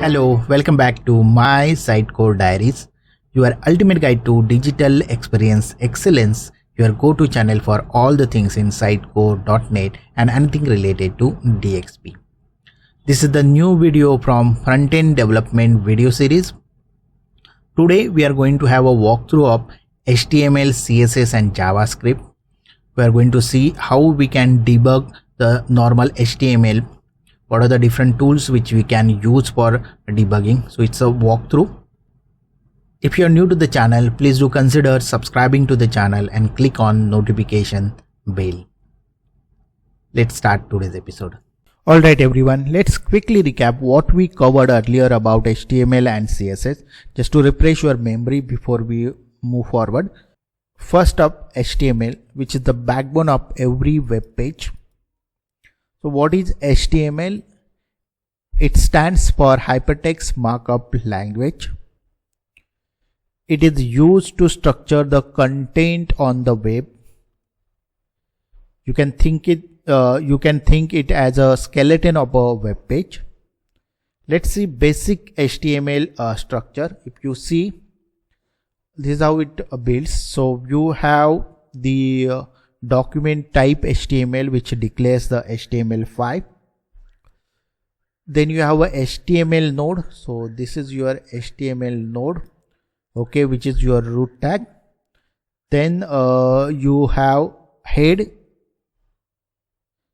Hello, welcome back to my Sitecore Diaries, your ultimate guide to digital experience excellence, your go-to channel for all the things in Sitecore.net and anything related to DXP. This is the new video from Frontend Development Video Series. Today we are going to have a walkthrough of HTML, CSS and JavaScript. We are going to see how we can debug the normal HTML. What are the different tools which we can use for debugging? So it's a walkthrough. If you're new to the channel, please do consider subscribing to the channel and click on notification bell. Let's start today's episode. Alright everyone, let's quickly recap what we covered earlier about HTML and CSS just to refresh your memory before we move forward. First up, HTML, which is the backbone of every web page. So what is HTML? It stands for Hypertext Markup Language. It is used to structure the content on the web. You can think it as a skeleton of a web page. Let's see basic HTML structure. If you see, this is how it builds. So you have the document type HTML, which declares the HTML file. Then you have a HTML node. So this is your HTML node, okay, which is your root tag. Then you have head.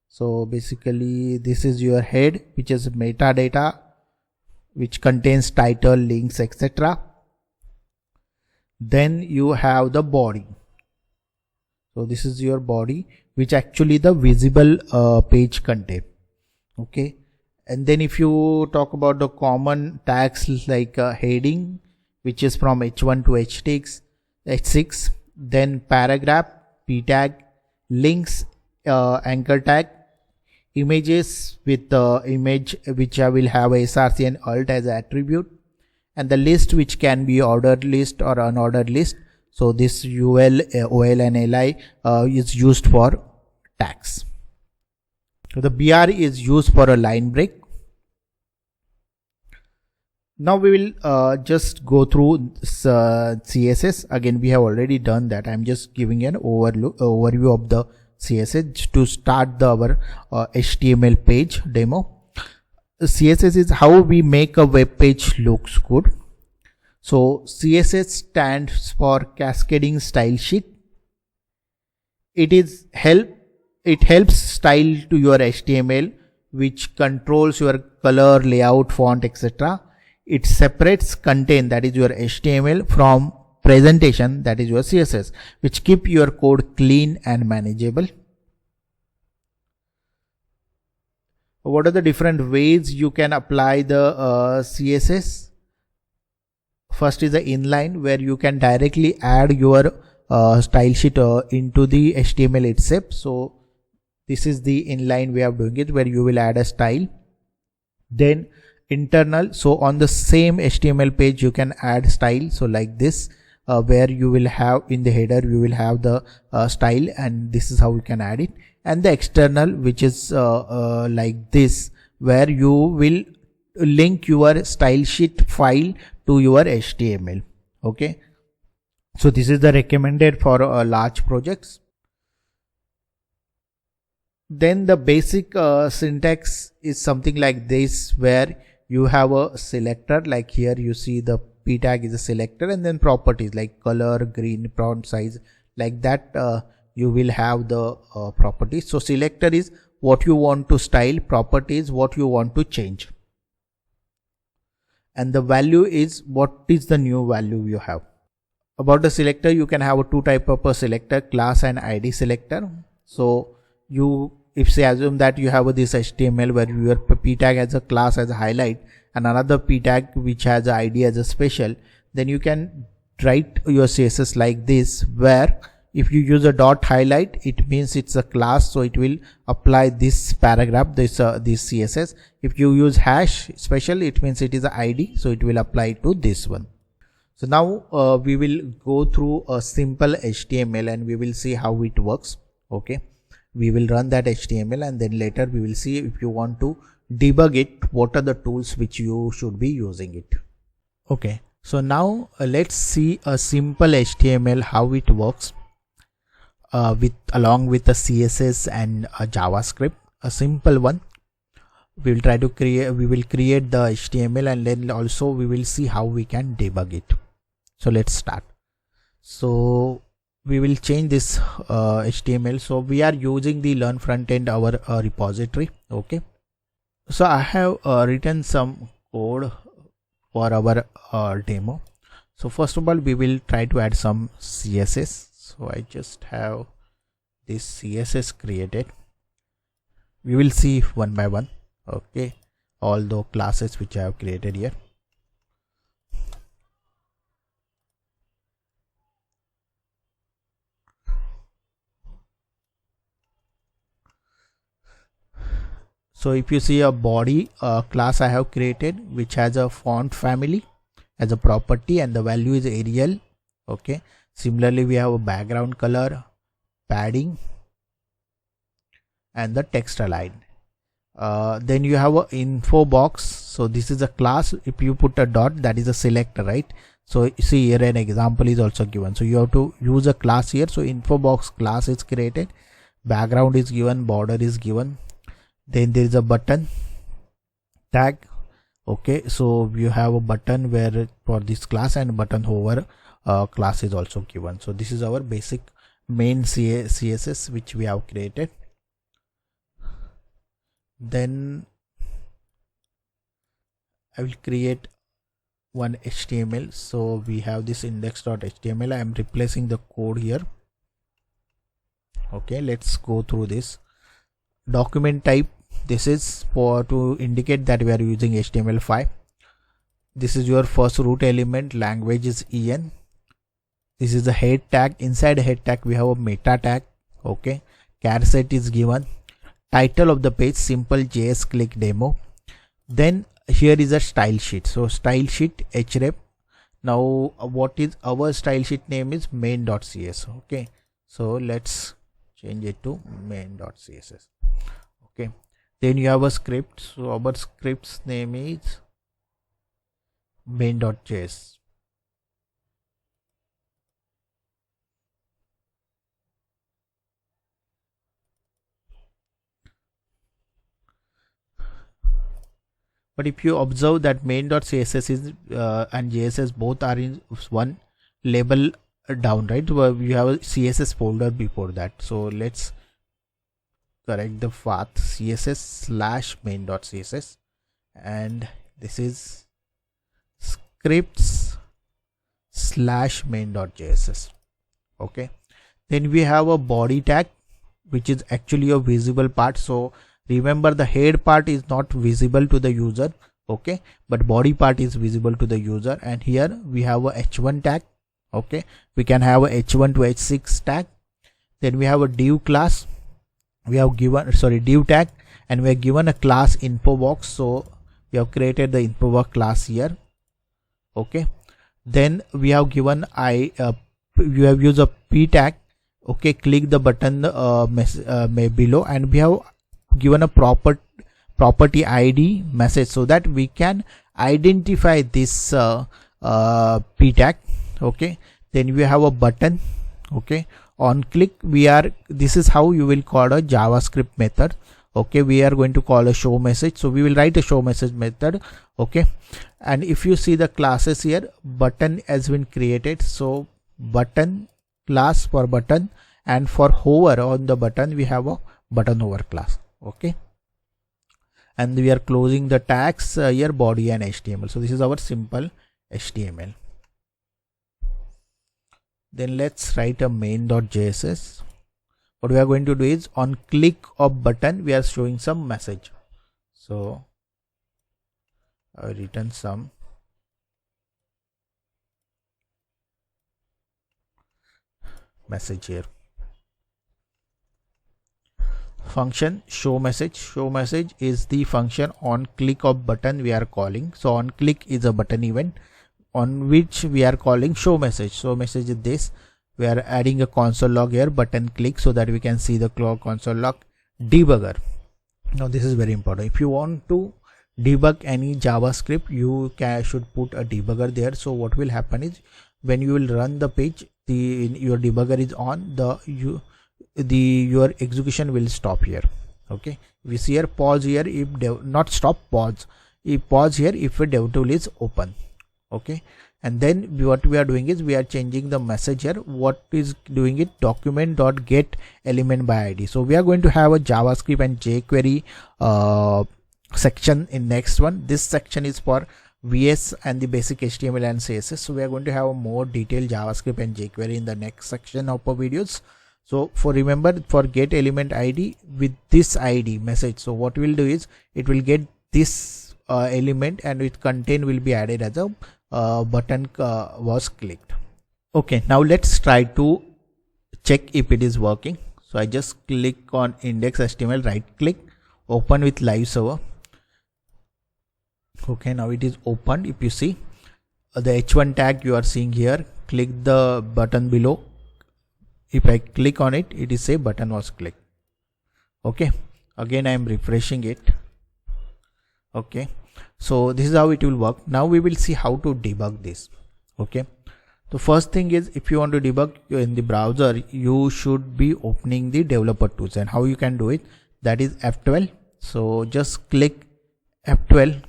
So basically this is your head, which is metadata, which contains title, links, etc. Then you have the body. So this is your body, which actually the visible page content, okay. And then if you talk about the common tags like heading, which is from H1 to H6, then paragraph, p tag, links, anchor tag, images with the image which I will have a src and alt as attribute, and the list, which can be ordered list or unordered list. So this UL, OL and LI is used for tags. So the BR is used for a line break. Now we will just go through CSS. Again, we have already done that. I'm just giving an overview of the CSS to start our HTML page demo. CSS is how we make a web page looks good. So CSS stands for Cascading Style Sheet. It helps style to your HTML, which controls your color, layout, font, etc. It separates content, that is your HTML, from presentation, that is your CSS, which keep your code clean and manageable. What are the different ways you can apply the CSS? First is the inline, where you can directly add your style sheet into the HTML itself. So this is the inline way of doing it, where you will add a style. Then internal, so on the same HTML page you can add style. So like this, where you will have in the header you will have the style, and this is how you can add it. And the external, which is like this, where you will link your style sheet file to your HTML, okay. So this is the recommended for large projects. Then the basic syntax is something like this, where you have a selector, like here you see the p tag is a selector, and then properties like color, green, font size, like that you will have the properties. So selector is what you want to style, properties what you want to change, and the value is what is the new value you have. About the selector, you can have two type of a selector, class and ID selector. So if say assume that you have this HTML where your p tag has a class as a highlight and another p tag which has a ID as a special, then you can write your CSS like this, where if you use a dot highlight, it means it's a class, so it will apply this paragraph, this CSS. If you use hash special, it means it is a ID, so it will apply to this one. So now we will go through a simple HTML and we will see how it works, okay. We will run that HTML and then later we will see if you want to debug it, what are the tools which you should be using it. Okay, so now let's see a simple HTML how it works along with the CSS and JavaScript, a simple one. We will create the HTML, and then also we will see how we can debug it. So let's start. So we will change this HTML. So we are using the learn frontend, our repository. Okay, so I have written some code for our demo. So first of all, we will try to add some CSS. So I just have this CSS created. We will see one by one. Okay, all the classes which I have created here. So if you see a body class I have created, which has a font family as a property, and the value is Arial. Okay, similarly we have a background color, padding, and the text align. Then you have a info box. So this is a class. If you put a dot, that is a selector, right? So you see here an example is also given. So you have to use a class here. So info box class is created, background is given, border is given. Then there is a button tag. Okay, so you have a button where for this class, and button hover class is also given. So this is our basic main CSS which we have created. Then I will create one HTML. So we have this index.html. I am replacing the code here. Okay, let's go through this. Document type, this is for to indicate that we are using HTML5. This is your first root element. Language is en. This is the head tag. Inside head tag we have a meta tag. Okay, char set is given. Title of the page, simple JS click demo. Then here is a style sheet. So style sheet href. Now what is our style sheet name is main.cs. Okay, so let's change it to main.css. Okay, then you have a script. So our script's name is main.js. But if you observe that main.css is and JSS both are in one label down, right? You have a CSS folder before that. So let's correct the path, css/main.css, and this is scripts/main.js. Okay, then we have a body tag, which is actually a visible part. So remember, the head part is not visible to the user. Okay, but body part is visible to the user. And here we have a h1 tag. Okay, we can have a h1 to h6 tag. Then we have a div class. We have given div tag, and we have given a class info box. So we have created the info box class here. Okay, then we have given you have used a p tag. Okay, click the button below, and we have given a property ID message so that we can identify this p tag. Okay, then we have a button. Okay, on click this is how you will call a JavaScript method. Okay, we are going to call a show message. So we will write a show message method. Okay, and if you see the classes here, button has been created. So button class for button, and for hover on the button we have a button hover class. Okay, and we are closing the tags here, body and HTML. So this is our simple HTML. Then let's write a main.js. What we are going to do is, on click of button we are showing some message. So I will return some message here. Function show message. Show message is the function on click of button we are calling. So on click is a button event on which we are calling show message. So message is this. We are adding a console log here, button click, so that we can see the console log debugger. Now this is very important. If you want to debug any JavaScript, you should put a debugger there. So what will happen is, when you will run the page, your debugger is on, your execution will stop here. Okay, we see here pause here, if not stop, pause, if pause here if a dev tool is open. Okay, and then what we are doing is we are changing the message here. What is doing it? Document.get element by id. So we are going to have a JavaScript and jQuery section in next one. This section is for VS and the basic HTML and CSS. So we are going to have a more detailed JavaScript and jQuery in the next section of our videos. So remember, for get element id with this id message, so what we'll do is it will get this element, and with content will be added as a button was clicked. Okay, now let's try to check if it is working. So I just click on index.html, right click, open with live server. Okay, now it is opened. If you see the h1 tag you are seeing here, click the button below. If I click on it, it is say button was clicked. Okay, again I am refreshing it. Okay, so this is how it will work. Now we will see how to debug this. Okay, the first thing is, if you want to debug in the browser, you should be opening the developer tools. And how you can do it, that is F12. So just click F12,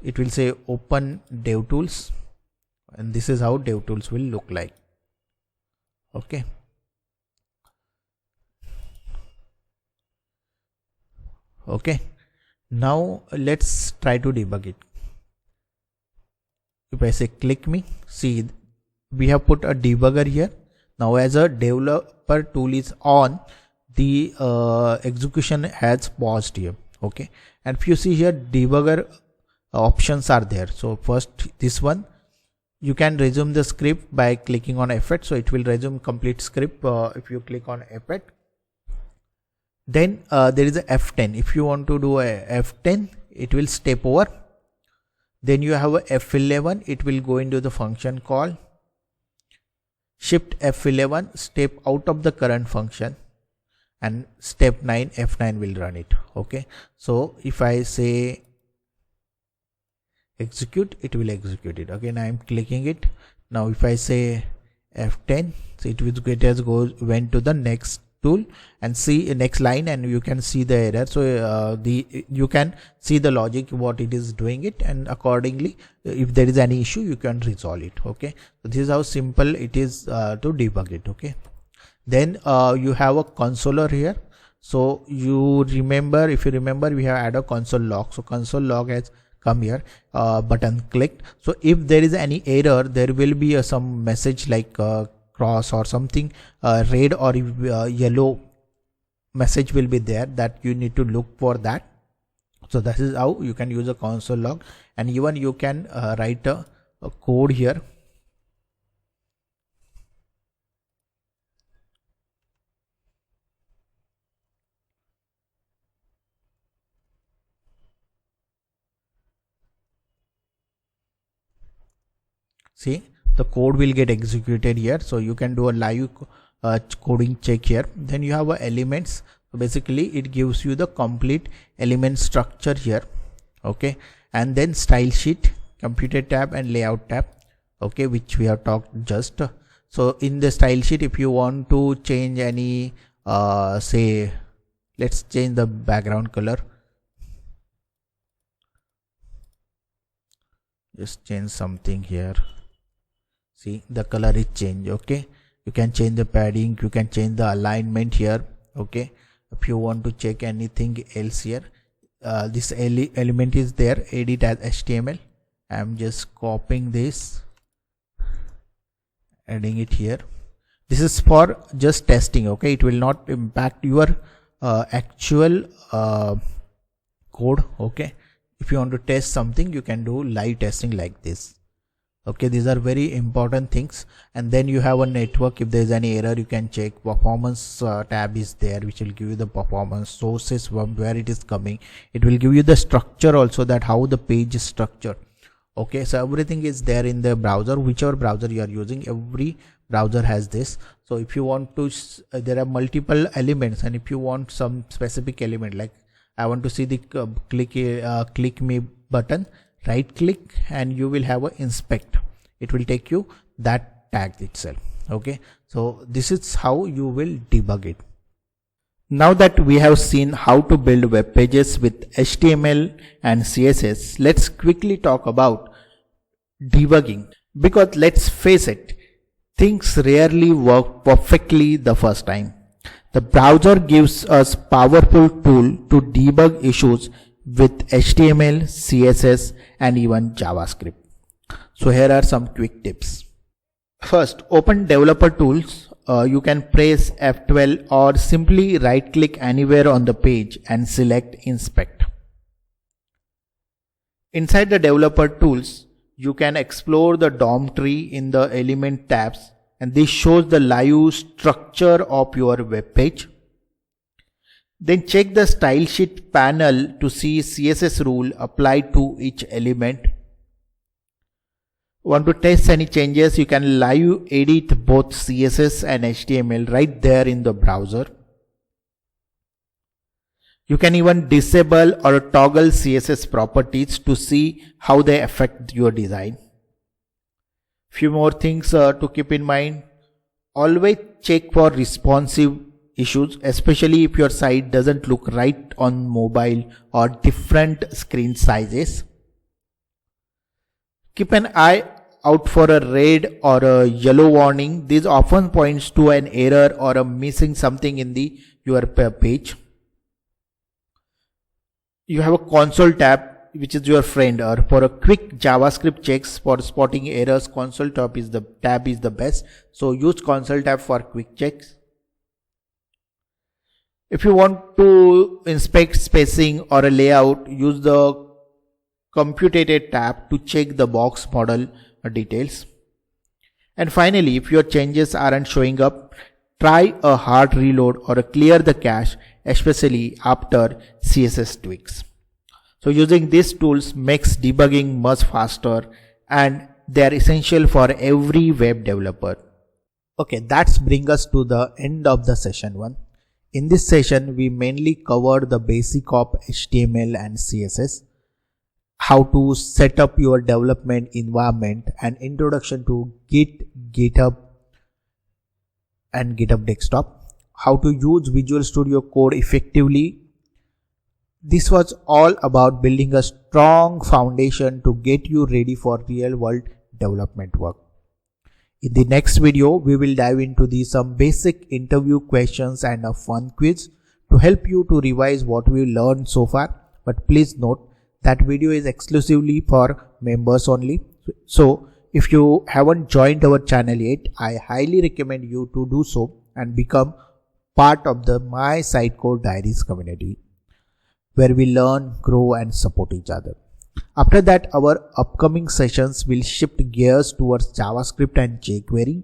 it will say open dev tools, and this is how dev tools will look like. Okay, okay, now let's try to debug it. If I say click me, see we have put a debugger here. Now as a developer tool is on, the execution has paused here. Okay, and if you see here, debugger options are there. So first, this one, you can resume the script by clicking on F8. So it will resume complete script if you click on F8. Then there is a F10. If you want to do a F10, it will step over. Then you have a F11, it will go into the function call. Shift F11, step out of the current function, and step 9, F9 will run it. Okay, so if I say execute, it will execute it. Again I am clicking it. Now if I say F10, so it went to the next tool and see next line, and you can see the error. So you can see the logic what it is doing it, and accordingly if there is any issue you can resolve it. Okay, so this is how simple it is to debug it. Okay, then you have a consoler here. So you remember, if you remember, we have added a console log. So console log has come here, button clicked. So if there is any error, there will be some message like cross or something, red or yellow message will be there, that you need to look for that. So this is how you can use a console log, and even you can write a code here. See, the code will get executed here. So you can do a live coding check here. Then you have elements. So basically it gives you the complete element structure here. Okay, and then style sheet, computer tab, and layout tab. Okay, which we have talked just. So in the style sheet, if you want to change any say, let's change the background color. Just change something here. See, the color is changed. Okay, you can change the padding, you can change the alignment here. Okay, if you want to check anything else here, this element is there, edit as HTML. I'm just copying this, adding it here. This is for just testing. Okay, it will not impact your actual code. Okay, if you want to test something, you can do live testing like this. Okay, these are very important things. And then you have a network. If there is any error, you can check. Performance tab is there, which will give you the performance sources from where it is coming. It will give you the structure also, that how the page is structured. Okay, so everything is there in the browser, whichever browser you are using. Every browser has this. So if you want to there are multiple elements, and if you want some specific element, like I want to see the click me button, right click and you will have a inspect. It will take you that tag itself. Okay, so this is how you will debug it. Now that we have seen how to build web pages with HTML and CSS, let's quickly talk about debugging, because let's face it, things rarely work perfectly the first time. The browser gives us powerful tool to debug issues with HTML, CSS and even JavaScript. So here are some quick tips. First, open developer tools. You can press F12 or simply right click anywhere on the page and select inspect. Inside the developer tools, you can explore the DOM tree in the element tabs, and this shows the live structure of your web page. Then check the style sheet panel to see CSS rule applied to each element. Want to test any changes, you can live edit both CSS and HTML right there in the browser. You can even disable or toggle CSS properties to see how they affect your design. Few more things to keep in mind. Always check for responsive issues, especially if your site doesn't look right on mobile or different screen sizes. Keep an eye out for a red or a yellow warning. This often points to an error or a missing something in your page. You have a console tab, which is your friend, or for a quick JavaScript checks for spotting errors, console tab is the best. So use console tab for quick checks. If you want to inspect spacing or a layout, use the computated tab to check the box model details. And finally, if your changes aren't showing up, try a hard reload or clear the cache, especially after CSS tweaks. So using these tools makes debugging much faster, and they are essential for every web developer. Okay, that's bring us to the end of the session 1. In this session, we mainly covered the basic of HTML and CSS, how to set up your development environment, and introduction to Git, GitHub and GitHub Desktop, how to use Visual Studio Code effectively. This was all about building a strong foundation to get you ready for real world development work. In the next video, we will dive into some basic interview questions and a fun quiz to help you to revise what we learned so far. But please note, that video is exclusively for members only. So if you haven't joined our channel yet, I highly recommend you to do so and become part of the My Site Code Diaries community, where we learn, grow and support each other. After that, our upcoming sessions will shift gears towards JavaScript and jQuery,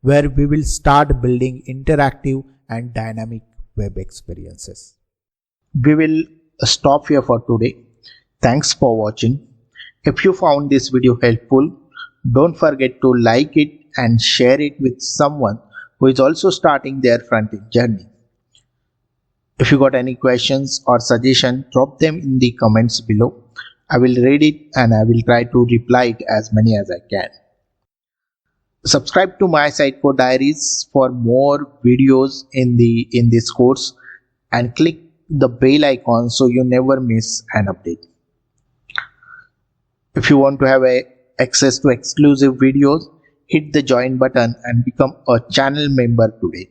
where we will start building interactive and dynamic web experiences. We will stop here for today. Thanks for watching. If you found this video helpful, don't forget to like it and share it with someone who is also starting their front-end journey. If you got any questions or suggestions, drop them in the comments below. I will read it and I will try to reply it as many as I can. Subscribe to My Site Code Diaries for more videos in this course, and click the bell icon so you never miss an update. If you want to have access to exclusive videos, hit the join button and become a channel member today.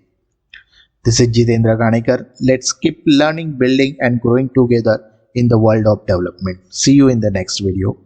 This is Jitendra Ganekar. Let's keep learning, building and growing together in the world of development. See you in the next video.